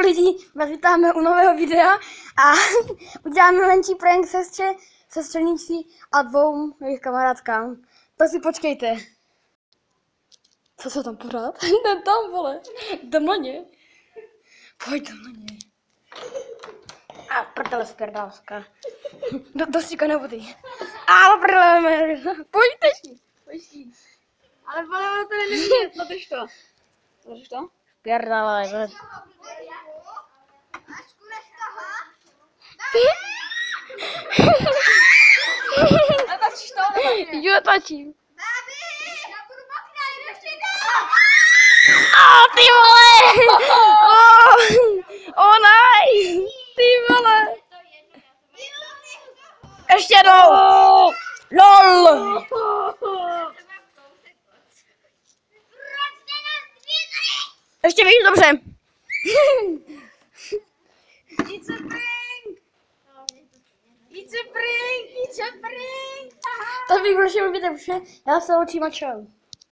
lidi, vás vítáme u nového videa a uděláme menší prank sestřenici a dvou jejich kamarádkám. To si počkejte. Co se tam pořád? Jdem tam, vole. Jdem na ně. Pojď na ně. A prdele spěrdálska. Dostříka nebo ty. Ale prdele, pojďte si. Ale vole, to není, zadrž to. Zadrž to? Spěrdálej, vole. Natačíš to? Jo, točím. Ty vole! Nice! Ty vole! Ještě jednou! LOL! Ještě víc, dobře. It's a prank! It's a prank! It's a prank! To bych prosím vidět vše. Já se učím a čau.